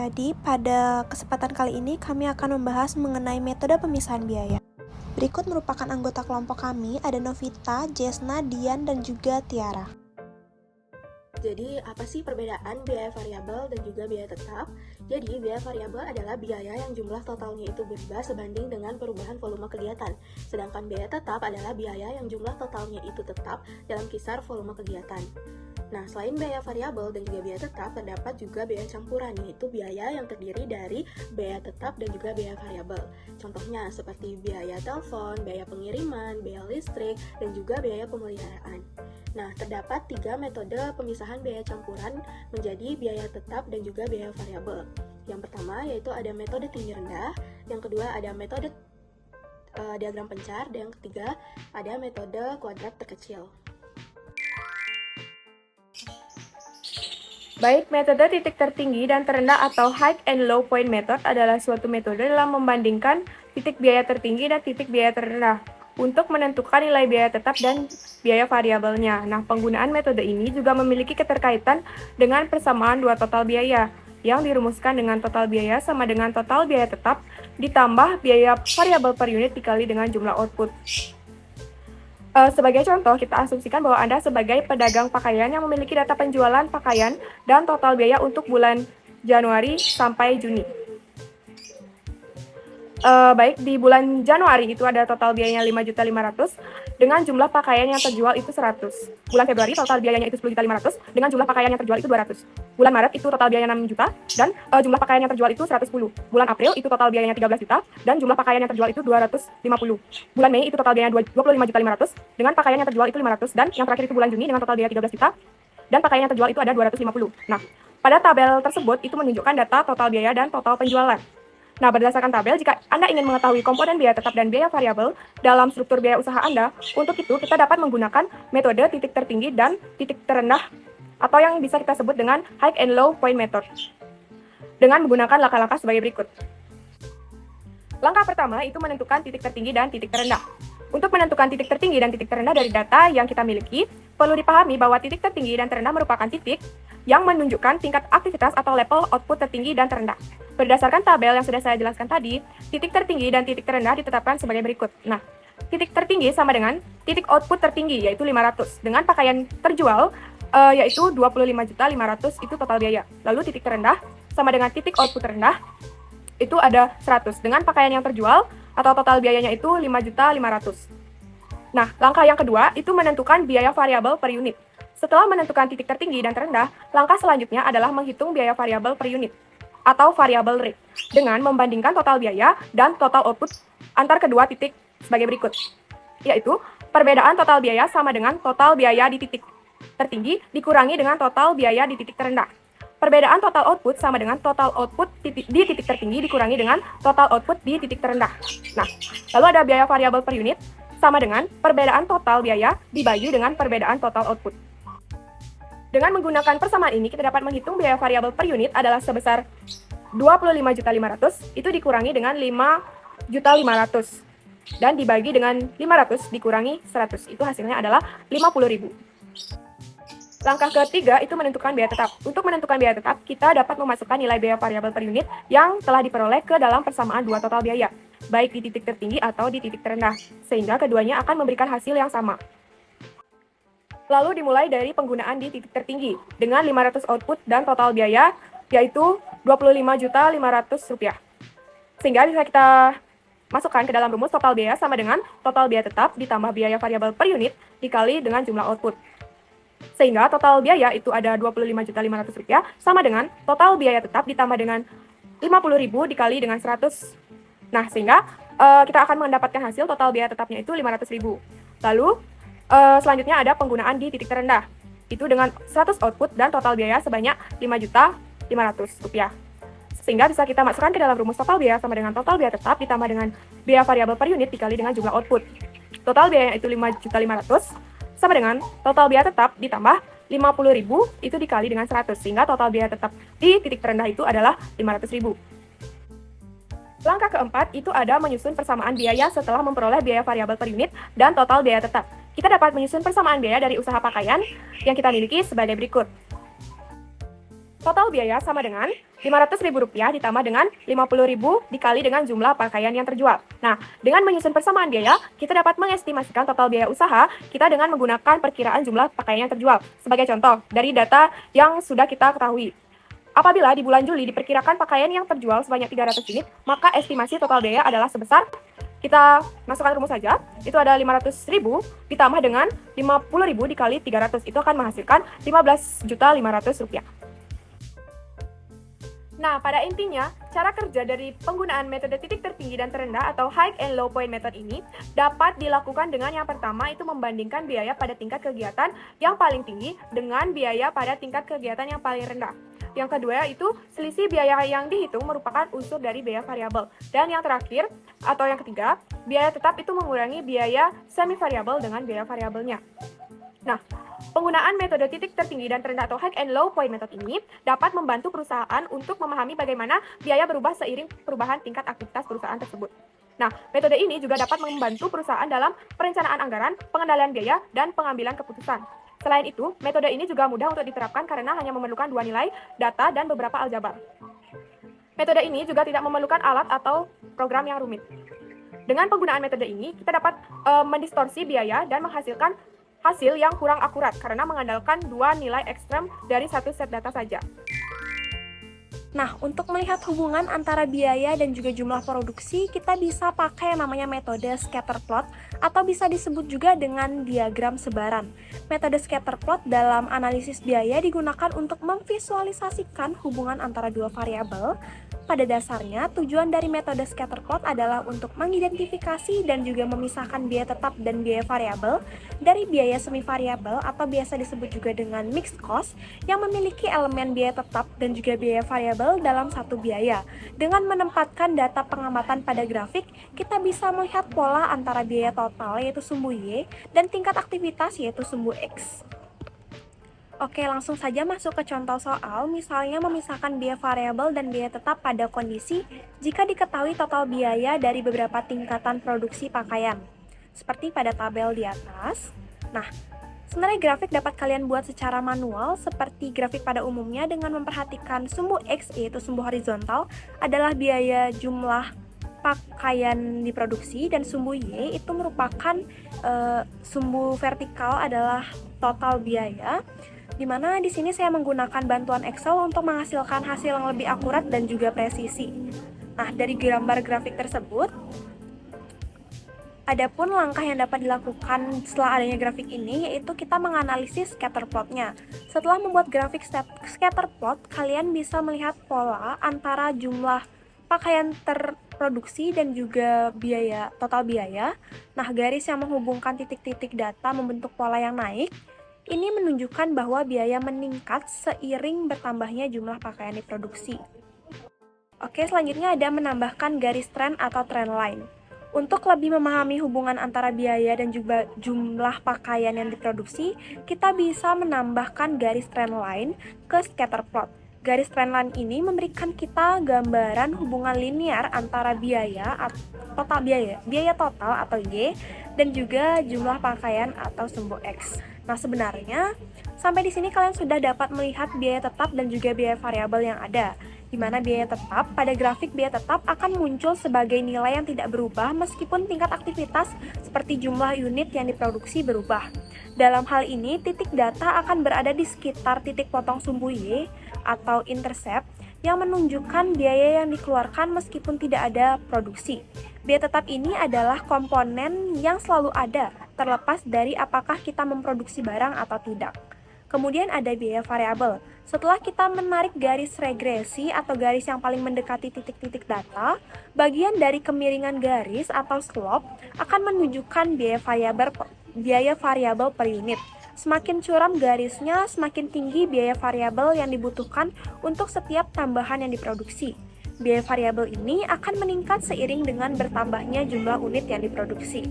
Jadi, pada kesempatan kali ini kami akan membahas mengenai metode pemisahan biaya. Berikut merupakan anggota kelompok kami, ada Novita, Jesna, Dian, dan juga Tiara. Jadi, apa sih perbedaan biaya variabel dan juga biaya tetap? Jadi, biaya variabel adalah biaya yang jumlah totalnya itu berubah sebanding dengan perubahan volume kegiatan. Sedangkan biaya tetap adalah biaya yang jumlah totalnya itu tetap dalam kisar volume kegiatan. Nah, selain biaya variabel dan juga biaya tetap, terdapat juga biaya campuran, yaitu biaya yang terdiri dari biaya tetap dan juga biaya variabel. Contohnya seperti biaya telepon, biaya pengiriman, biaya listrik, dan juga biaya pemeliharaan. Nah, terdapat 3 metode pemisahan biaya campuran menjadi biaya tetap dan juga biaya variabel. Yang pertama yaitu ada metode tinggi rendah, yang kedua ada metode diagram pencar, dan yang ketiga ada metode kuadrat terkecil. Baik, metode titik tertinggi dan terendah atau high and low point method adalah suatu metode dalam membandingkan titik biaya tertinggi dan titik biaya terendah untuk menentukan nilai biaya tetap dan biaya variabelnya. Nah, penggunaan metode ini juga memiliki keterkaitan dengan persamaan dua total biaya yang dirumuskan dengan total biaya sama dengan total biaya tetap ditambah biaya variabel per unit dikali dengan jumlah output. Sebagai contoh, kita asumsikan bahwa Anda sebagai pedagang pakaian yang memiliki data penjualan pakaian dan total biaya untuk bulan Januari sampai Juni. Baik, di bulan Januari itu ada total biayanya 5.500.000 dengan jumlah pakaian yang terjual itu 100. Bulan Februari total biayanya itu 10.500.000 dengan jumlah pakaian yang terjual itu 200. Bulan Maret itu total biayanya 6 juta dan jumlah pakaian yang terjual itu 110. Bulan April itu total biayanya 13 juta dan jumlah pakaian yang terjual itu 250. Bulan Mei itu total biayanya 25.500.000 dengan pakaian yang terjual itu 500 dan yang terakhir itu bulan Juni dengan total biaya 13 juta dan pakaian yang terjual itu ada 250. Nah, pada tabel tersebut itu menunjukkan data total biaya dan total penjualan. Nah, berdasarkan tabel, jika Anda ingin mengetahui komponen biaya tetap dan biaya variabel dalam struktur biaya usaha Anda, untuk itu kita dapat menggunakan metode titik tertinggi dan titik terendah atau yang bisa kita sebut dengan high and low point method dengan menggunakan langkah-langkah sebagai berikut. Langkah pertama itu menentukan titik tertinggi dan titik terendah. Untuk menentukan titik tertinggi dan titik terendah dari data yang kita miliki, perlu dipahami bahwa titik tertinggi dan terendah merupakan titik yang menunjukkan tingkat aktivitas atau level output tertinggi dan terendah. Berdasarkan tabel yang sudah saya jelaskan tadi, titik tertinggi dan titik terendah ditetapkan sebagai berikut. Nah, titik tertinggi sama dengan titik output tertinggi, yaitu 500, dengan pakaian terjual, yaitu 25.500.000 itu total biaya. Lalu titik terendah sama dengan titik output terendah, itu ada 100, dengan pakaian yang terjual, atau total biayanya itu 5.500.000. Nah, langkah yang kedua itu menentukan biaya variabel per unit. Setelah menentukan titik tertinggi dan terendah, langkah selanjutnya adalah menghitung biaya variabel per unit atau variable rate dengan membandingkan total biaya dan total output antar kedua titik sebagai berikut, yaitu perbedaan total biaya sama dengan total biaya di titik tertinggi dikurangi dengan total biaya di titik terendah. Perbedaan total output sama dengan total output di titik tertinggi dikurangi dengan total output di titik terendah. Nah, lalu ada biaya variabel per unit sama dengan perbedaan total biaya dibagi dengan perbedaan total output. Dengan menggunakan persamaan ini, kita dapat menghitung biaya variabel per unit adalah sebesar 25.500.000 itu dikurangi dengan 5.500.000 dan dibagi dengan 500 dikurangi 100. Itu hasilnya adalah 50.000. Langkah ketiga itu menentukan biaya tetap. Untuk menentukan biaya tetap, kita dapat memasukkan nilai biaya variabel per unit yang telah diperoleh ke dalam persamaan dua total biaya, baik di titik tertinggi atau di titik terendah, sehingga keduanya akan memberikan hasil yang sama. Lalu dimulai dari penggunaan di titik tertinggi dengan 500 output dan total biaya yaitu Rp25.500.000. Sehingga bisa kita masukkan ke dalam rumus total biaya sama dengan total biaya tetap ditambah biaya variabel per unit dikali dengan jumlah output. Sehingga total biaya itu ada Rp25.500.000 sama dengan total biaya tetap ditambah dengan 50.000 dikali dengan 100. Nah, sehingga kita akan mendapatkan hasil total biaya tetapnya itu 500.000. Lalu selanjutnya ada penggunaan di titik terendah. Itu dengan 100 output dan total biaya sebanyak Rp5.500.000. Sehingga bisa kita masukkan ke dalam rumus total biaya sama dengan total biaya tetap ditambah dengan biaya variabel per unit dikali dengan jumlah output. Total biaya itu Rp5.500.000 sama dengan total biaya tetap ditambah 50.000 itu dikali dengan 100. Sehingga total biaya tetap di titik terendah itu adalah 500.000. Langkah keempat itu ada menyusun persamaan biaya setelah memperoleh biaya variabel per unit dan total biaya tetap. Kita dapat menyusun persamaan biaya dari usaha pakaian yang kita miliki sebagai berikut. Total biaya sama dengan Rp500.000 ditambah dengan Rp50.000 dikali dengan jumlah pakaian yang terjual. Nah, dengan menyusun persamaan biaya, kita dapat mengestimasikan total biaya usaha kita dengan menggunakan perkiraan jumlah pakaian yang terjual. Sebagai contoh, dari data yang sudah kita ketahui. Apabila di bulan Juli diperkirakan pakaian yang terjual sebanyak 300 unit, maka estimasi total biaya adalah sebesar, kita masukkan rumus saja, itu ada 500.000 ditambah dengan 50.000 dikali 300, itu akan menghasilkan Rp15.500.000. Nah, pada intinya, cara kerja dari penggunaan metode titik tertinggi dan terendah atau high and low point method ini dapat dilakukan dengan yang pertama itu membandingkan biaya pada tingkat kegiatan yang paling tinggi dengan biaya pada tingkat kegiatan yang paling rendah. Yang kedua yaitu selisih biaya yang dihitung merupakan unsur dari biaya variabel. Dan yang terakhir atau yang ketiga, biaya tetap itu mengurangi biaya semi variabel dengan biaya variabelnya. Nah, penggunaan metode titik tertinggi dan terendah atau high and low point method ini dapat membantu perusahaan untuk memahami bagaimana biaya berubah seiring perubahan tingkat aktivitas perusahaan tersebut. Nah, metode ini juga dapat membantu perusahaan dalam perencanaan anggaran, pengendalian biaya, dan pengambilan keputusan. Selain itu, metode ini juga mudah untuk diterapkan karena hanya memerlukan 2 nilai, data, dan beberapa aljabar. Metode ini juga tidak memerlukan alat atau program yang rumit. Dengan penggunaan metode ini, kita dapat mendistorsi biaya dan menghasilkan hasil yang kurang akurat karena mengandalkan 2 nilai ekstrem dari satu set data saja. Nah, untuk melihat hubungan antara biaya dan juga jumlah produksi, kita bisa pakai yang namanya metode scatter plot atau bisa disebut juga dengan diagram sebaran. Metode scatter plot dalam analisis biaya digunakan untuk memvisualisasikan hubungan antara dua variabel. Pada dasarnya, tujuan dari metode scatter plot adalah untuk mengidentifikasi dan juga memisahkan biaya tetap dan biaya variabel dari biaya semi variabel atau biasa disebut juga dengan mixed cost yang memiliki elemen biaya tetap dan juga biaya variabel dalam satu biaya. Dengan menempatkan data pengamatan pada grafik, kita bisa melihat pola antara biaya total yaitu sumbu Y dan tingkat aktivitas yaitu sumbu X. Oke, langsung saja masuk ke contoh soal, misalnya memisahkan biaya variabel dan biaya tetap pada kondisi jika diketahui total biaya dari beberapa tingkatan produksi pakaian. Seperti pada tabel di atas. Nah, sebenarnya grafik dapat kalian buat secara manual seperti grafik pada umumnya dengan memperhatikan sumbu X yaitu sumbu horizontal adalah biaya jumlah pakaian diproduksi dan sumbu Y itu merupakan sumbu vertikal adalah total biaya. Dimana di sini saya menggunakan bantuan Excel untuk menghasilkan hasil yang lebih akurat dan juga presisi. Nah, dari gambar grafik tersebut, adapun langkah yang dapat dilakukan setelah adanya grafik ini yaitu kita menganalisis scatter plotnya. Setelah membuat grafik scatter plot, kalian bisa melihat pola antara jumlah pakaian terproduksi dan juga biaya total biaya. Nah, garis yang menghubungkan titik-titik data membentuk pola yang naik. Ini menunjukkan bahwa biaya meningkat seiring bertambahnya jumlah pakaian diproduksi. Oke, selanjutnya ada menambahkan garis tren atau trend line. Untuk lebih memahami hubungan antara biaya dan juga jumlah pakaian yang diproduksi, kita bisa menambahkan garis trend line ke scatter plot. Garis trend line ini memberikan kita gambaran hubungan linear antara biaya total atau Y dan juga jumlah pakaian atau sumbu X. Nah, sebenarnya sampai di sini kalian sudah dapat melihat biaya tetap dan juga biaya variabel yang ada. Di mana biaya tetap, pada grafik biaya tetap akan muncul sebagai nilai yang tidak berubah meskipun tingkat aktivitas seperti jumlah unit yang diproduksi berubah. Dalam hal ini, titik data akan berada di sekitar titik potong sumbu Y atau intercept yang menunjukkan biaya yang dikeluarkan meskipun tidak ada produksi. Biaya tetap ini adalah komponen yang selalu ada, terlepas dari apakah kita memproduksi barang atau tidak. Kemudian ada biaya variabel. Setelah kita menarik garis regresi atau garis yang paling mendekati titik-titik data, bagian dari kemiringan garis atau slope akan menunjukkan biaya variabel per unit. Semakin curam garisnya, semakin tinggi biaya variabel yang dibutuhkan untuk setiap tambahan yang diproduksi. Biaya variabel ini akan meningkat seiring dengan bertambahnya jumlah unit yang diproduksi.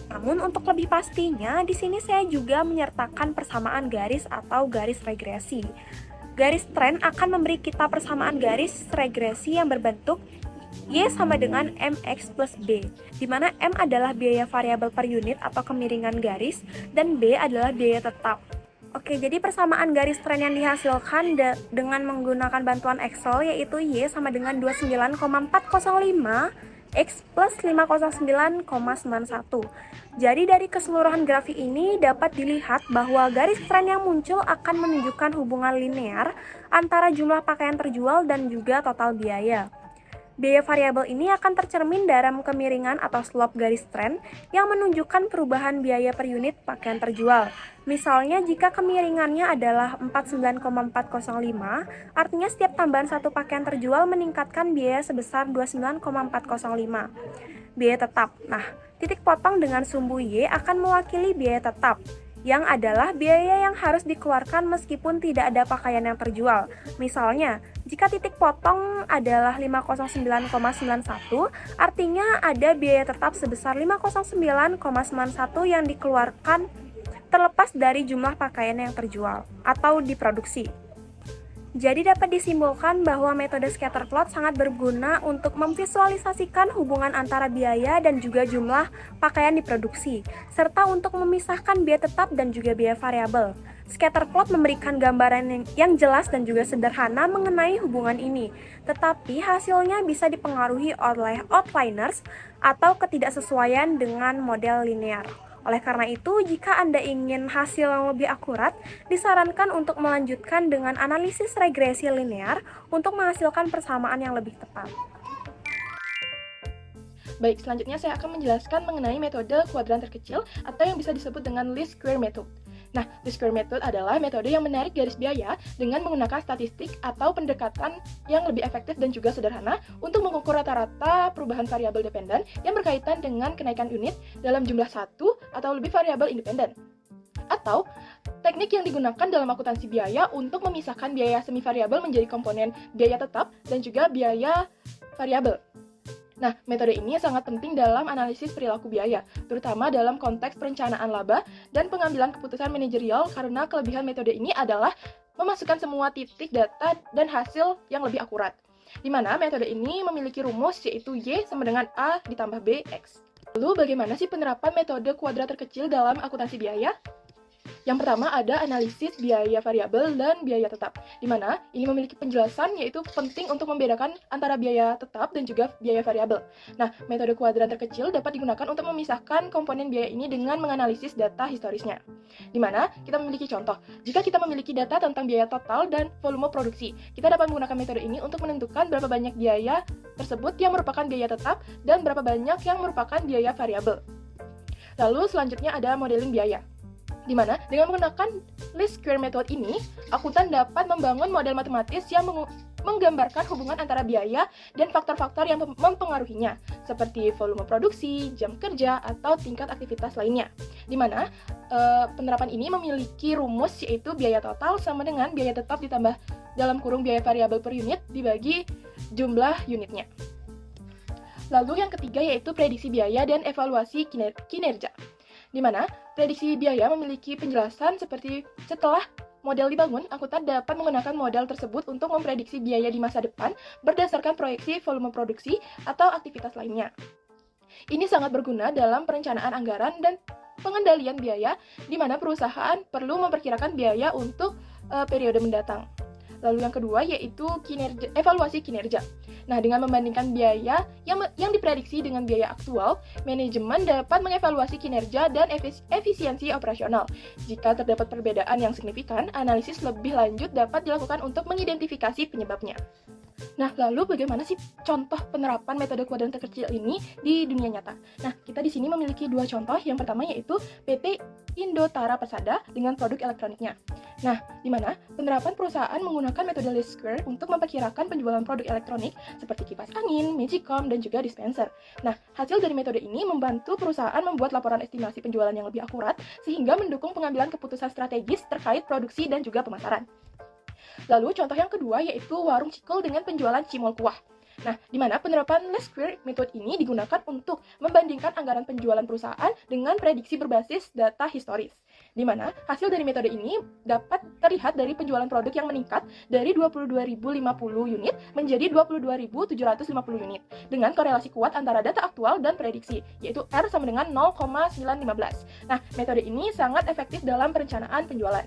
Namun untuk lebih pastinya, di sini saya juga menyertakan persamaan garis atau garis regresi. Garis tren akan memberi kita persamaan garis regresi yang berbentuk Y sama dengan MX plus B, di mana M adalah biaya variabel per unit atau kemiringan garis, dan B adalah biaya tetap. Oke, jadi persamaan garis tren yang dihasilkan dengan menggunakan bantuan Excel yaitu Y sama dengan 29,405 X plus 509,91. Jadi dari keseluruhan grafik ini dapat dilihat bahwa garis tren yang muncul akan menunjukkan hubungan linear antara jumlah pakaian terjual dan juga total biaya. Biaya variabel ini akan tercermin dalam kemiringan atau slope garis tren yang menunjukkan perubahan biaya per unit pakaian terjual. Misalnya jika kemiringannya adalah 49,405, artinya setiap tambahan satu pakaian terjual meningkatkan biaya sebesar 29,405. Biaya tetap. Nah, titik potong dengan sumbu Y akan mewakili biaya tetap, yang adalah biaya yang harus dikeluarkan meskipun tidak ada pakaian yang terjual. Misalnya, jika titik potong adalah 509,91, artinya ada biaya tetap sebesar 509,91 yang dikeluarkan terlepas dari jumlah pakaian yang terjual atau diproduksi. Jadi dapat disimpulkan bahwa metode scatter plot sangat berguna untuk memvisualisasikan hubungan antara biaya dan juga jumlah pakaian diproduksi, serta untuk memisahkan biaya tetap dan juga biaya variabel. Scatter plot memberikan gambaran yang jelas dan juga sederhana mengenai hubungan ini, tetapi hasilnya bisa dipengaruhi oleh outliers atau ketidaksesuaian dengan model linear. Oleh karena itu, jika Anda ingin hasil yang lebih akurat, disarankan untuk melanjutkan dengan analisis regresi linear untuk menghasilkan persamaan yang lebih tepat. Baik, selanjutnya saya akan menjelaskan mengenai metode kuadran terkecil atau yang bisa disebut dengan least square method. Nah, least square method adalah metode yang menarik garis biaya dengan menggunakan statistik atau pendekatan yang lebih efektif dan juga sederhana untuk mengukur rata-rata perubahan variabel dependen yang berkaitan dengan kenaikan unit dalam jumlah satu atau lebih variabel independen. Atau teknik yang digunakan dalam akuntansi biaya untuk memisahkan biaya semi variabel menjadi komponen biaya tetap dan juga biaya variabel. Nah, metode ini sangat penting dalam analisis perilaku biaya, terutama dalam konteks perencanaan laba dan pengambilan keputusan manajerial karena kelebihan metode ini adalah memasukkan semua titik data dan hasil yang lebih akurat. Di mana metode ini memiliki rumus yaitu Y sama dengan A ditambah B X. Lalu bagaimana sih penerapan metode kuadrat terkecil dalam akuntansi biaya? Yang pertama ada analisis biaya variabel dan biaya tetap, di mana ini memiliki penjelasan yaitu penting untuk membedakan antara biaya tetap dan juga biaya variabel. Nah, metode kuadran terkecil dapat digunakan untuk memisahkan komponen biaya ini dengan menganalisis data historisnya. Di mana kita memiliki contoh, jika kita memiliki data tentang biaya total dan volume produksi, kita dapat menggunakan metode ini untuk menentukan berapa banyak biaya tersebut yang merupakan biaya tetap dan berapa banyak yang merupakan biaya variabel. Lalu selanjutnya ada modeling biaya, di mana dengan menggunakan least square method ini, akuntan dapat membangun model matematis yang menggambarkan hubungan antara biaya dan faktor-faktor yang mempengaruhinya, seperti volume produksi, jam kerja, atau tingkat aktivitas lainnya. Di mana penerapan ini memiliki rumus yaitu biaya total sama dengan biaya tetap ditambah dalam kurung biaya variabel per unit dibagi jumlah unitnya. Lalu yang ketiga yaitu prediksi biaya dan evaluasi kinerja, di mana prediksi biaya memiliki penjelasan seperti setelah model dibangun, akuntan dapat menggunakan model tersebut untuk memprediksi biaya di masa depan berdasarkan proyeksi volume produksi atau aktivitas lainnya. Ini sangat berguna dalam perencanaan anggaran dan pengendalian biaya, di mana perusahaan perlu memperkirakan biaya untuk periode mendatang. Lalu yang kedua yaitu evaluasi kinerja. Nah, dengan membandingkan biaya yang diprediksi dengan biaya aktual, manajemen dapat mengevaluasi kinerja dan efisiensi operasional. Jika terdapat perbedaan yang signifikan, analisis lebih lanjut dapat dilakukan untuk mengidentifikasi penyebabnya. Nah, lalu bagaimana sih contoh penerapan metode kuadran terkecil ini di dunia nyata? Nah, kita di sini memiliki dua contoh. Yang pertama yaitu PT Indotara Persada dengan produk elektroniknya. Nah, di mana penerapan perusahaan menggunakan metode least square untuk memperkirakan penjualan produk elektronik seperti kipas angin, magicom, dan juga dispenser. Nah, hasil dari metode ini membantu perusahaan membuat laporan estimasi penjualan yang lebih akurat sehingga mendukung pengambilan keputusan strategis terkait produksi dan juga pemasaran. Lalu contoh yang kedua yaitu warung cikul dengan penjualan cimol kuah. Nah, di mana penerapan least square method ini digunakan untuk membandingkan anggaran penjualan perusahaan dengan prediksi berbasis data historis. Di mana hasil dari metode ini dapat terlihat dari penjualan produk yang meningkat dari 22.050 unit menjadi 22.750 unit dengan korelasi kuat antara data aktual dan prediksi, yaitu R sama dengan 0,915. Nah, metode ini sangat efektif dalam perencanaan penjualan.